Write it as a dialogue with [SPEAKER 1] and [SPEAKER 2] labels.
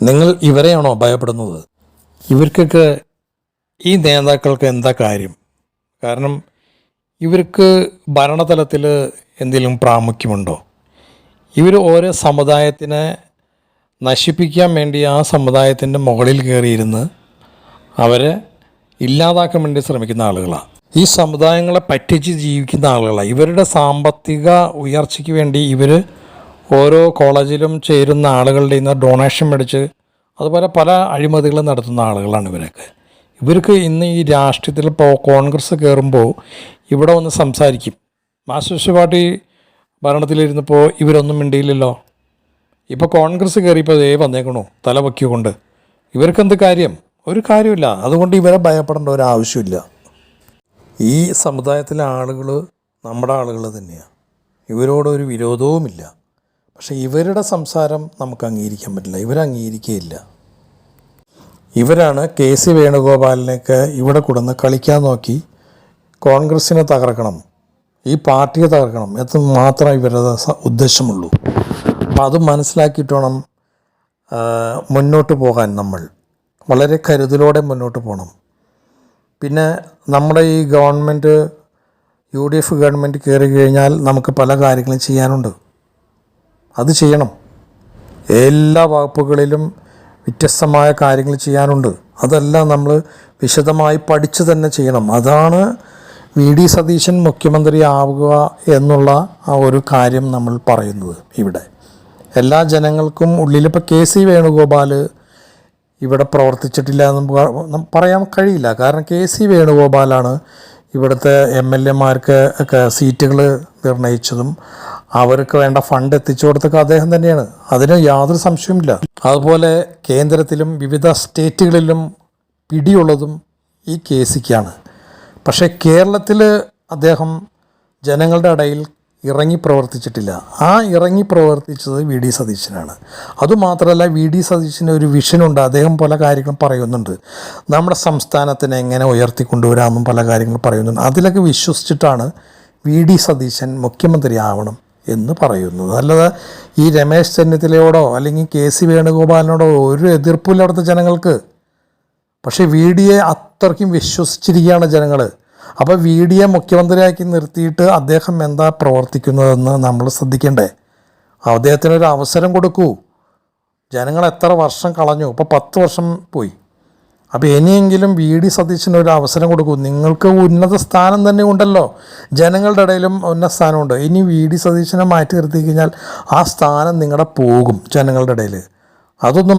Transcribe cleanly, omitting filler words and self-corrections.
[SPEAKER 1] നിങ്ങൾ ഇവരെയാണോ ഭയപ്പെടുന്നത്? ഇവർക്കൊക്കെ ഈ നേതാക്കൾക്ക് എന്താ കാര്യം? കാരണം ഇവർക്ക് ഭരണതലത്തിൽ എന്തെങ്കിലും പ്രാമുഖ്യമുണ്ടോ? ഇവർ ഓരോ സമുദായത്തിനെ നശിപ്പിക്കാൻ വേണ്ടി ആ സമുദായത്തിൻ്റെ മുകളിൽ കയറിയിരുന്ന് അവരെ ഇല്ലാതാക്കാൻ വേണ്ടി ശ്രമിക്കുന്ന ആളുകളാണ്. ഈ സമുദായങ്ങളെ പറ്റിച്ച് ജീവിക്കുന്ന ആളുകളാണ്. ഇവരുടെ സാമ്പത്തിക ഉയർച്ചയ്ക്ക് വേണ്ടി ഇവർ ഓരോ കോളേജിലും ചേരുന്ന ആളുകളുടെ നിന്ന് ഡൊണേഷൻ മേടിച്ച് അതുപോലെ പല അഴിമതികളും നടത്തുന്ന ആളുകളാണ് ഇവരൊക്കെ. ഇവർക്ക് ഇന്ന് ഈ രാഷ്ട്രീയത്തിൽ ഇപ്പോൾ കോൺഗ്രസ് കയറുമ്പോൾ ഇവിടെ വന്ന് സംസാരിക്കും. മാർക്സിസ്റ്റ് പാർട്ടി ഭരണത്തിലിരുന്നപ്പോൾ ഇവരൊന്നും മിണ്ടിയില്ലല്ലോ. ഇപ്പോൾ കോൺഗ്രസ് കയറിയപ്പോൾ വന്നേക്കണോ തല പൊക്കിക്കൊണ്ട്. ഇവർക്കെന്ത് കാര്യം? ഒരു കാര്യമില്ല. അതുകൊണ്ട് ഇവരെ ഭയപ്പെടേണ്ട ഒരു ആവശ്യമില്ല. ഈ സമുദായത്തിലെ ആളുകൾ നമ്മുടെ ആളുകൾ തന്നെയാണ്. ഇവരോടൊരു വിരോധവുമില്ല. പക്ഷേ ഇവരുടെ സംസാരം നമുക്ക് അംഗീകരിക്കാൻ പറ്റില്ല. ഇവരംഗീകരിക്കുകയില്ല. ഇവരാണ് KC വേണുഗോപാലിനെയൊക്കെ ഇവിടെ കൊടുന്ന് കളിക്കാൻ നോക്കി കോൺഗ്രസ്സിനെ തകർക്കണം, ഈ പാർട്ടിയെ തകർക്കണം എന്ന് മാത്രമേ ഇവരുടെ ഉദ്ദേശമുള്ളൂ. അപ്പം അത് മനസ്സിലാക്കിയിട്ട് വേണം മുന്നോട്ട് പോകാൻ. നമ്മൾ വളരെ കരുതലോടെ മുന്നോട്ട് പോകണം. പിന്നെ നമ്മുടെ ഈ ഗവൺമെൻറ് UDF ഗവൺമെൻറ് കയറി കഴിഞ്ഞാൽ നമുക്ക് പല കാര്യങ്ങളും ചെയ്യാനുണ്ട്. അത് ചെയ്യണം. എല്ലാ വകുപ്പുകളിലും വ്യത്യസ്തമായ കാര്യങ്ങൾ ചെയ്യാനുണ്ട്. അതെല്ലാം നമ്മൾ വിശദമായി പഠിച്ച് തന്നെ ചെയ്യണം. അതാണ് VD സതീശൻ മുഖ്യമന്ത്രി ആവുക എന്നുള്ള ആ ഒരു കാര്യം നമ്മൾ പറയുന്നത്. ഇവിടെ എല്ലാ ജനങ്ങൾക്കും ഉള്ളിലിപ്പോൾ KC വേണുഗോപാൽ ഇവിടെ പ്രവർത്തിച്ചിട്ടില്ല എന്ന് പറയാൻ കഴിയില്ല. കാരണം KC വേണുഗോപാലാണ് ഇവിടുത്തെ MLA-മാർക്ക് ഒക്കെ സീറ്റുകൾ നിർണയിച്ചതും അവർക്ക് വേണ്ട ഫണ്ട് എത്തിച്ചു കൊടുത്തൊക്കെ അദ്ദേഹം തന്നെയാണ്. അതിന് യാതൊരു സംശയവുമില്ല. അതുപോലെ കേന്ദ്രത്തിലും വിവിധ സ്റ്റേറ്റുകളിലും പിടിയുള്ളതും ഈ KCക്കാണ്. പക്ഷേ കേരളത്തിൽ അദ്ദേഹം ജനങ്ങളുടെ ഇടയിൽ ഇറങ്ങി പ്രവർത്തിച്ചിട്ടില്ല. ആ ഇറങ്ങി പ്രവർത്തിച്ചത് VD സതീശനാണ്. അതുമാത്രമല്ല, VD സതീശന് ഒരു വിഷനുണ്ട്. അദ്ദേഹം പല കാര്യങ്ങളും പറയുന്നുണ്ട്. നമ്മുടെ സംസ്ഥാനത്തിനെ എങ്ങനെ ഉയർത്തിക്കൊണ്ടുവരാമെന്നും പല കാര്യങ്ങളും പറയുന്നുണ്ട്. അതിലൊക്കെ വിശ്വസിച്ചിട്ടാണ് VD സതീശൻ മുഖ്യമന്ത്രി ആവണം എന്ന് പറയുന്നത്. അല്ലാതെ ഈ രമേശ് ചെന്നിത്തലയോടോ അല്ലെങ്കിൽ KC വേണുഗോപാലിനോടോ ഒരു എതിർപ്പില്ല അവിടുത്തെ ജനങ്ങൾക്ക്. പക്ഷേ VDയെ അത്രയ്ക്കും വിശ്വസിച്ചിരിക്കുകയാണ് ജനങ്ങൾ. അപ്പോൾ VDയെ മുഖ്യമന്ത്രിയാക്കി നിർത്തിയിട്ട് അദ്ദേഹം എന്താ പ്രവർത്തിക്കുന്നതെന്ന് നമ്മൾ ശ്രദ്ധിക്കണ്ടേ? അദ്ദേഹത്തിനൊരു അവസരം കൊടുക്കൂ. ജനങ്ങൾ എത്ര വർഷം കളഞ്ഞു? ഇപ്പോൾ 10 വർഷം പോയി. അപ്പോൾ ഇനിയെങ്കിലും VD സതീശനൊരു അവസരം കൊടുക്കൂ. നിങ്ങൾക്ക് ഉന്നത സ്ഥാനം തന്നെ ഉണ്ടല്ലോ, ജനങ്ങളുടെ ഇടയിലും ഉന്നത സ്ഥാനമുണ്ട്. ഇനി VD സതീശനെ മാറ്റി നിർത്തി കഴിഞ്ഞാൽ ആ സ്ഥാനം നിങ്ങളുടെ പോകും ജനങ്ങളുടെ ഇടയിൽ. അതൊന്നും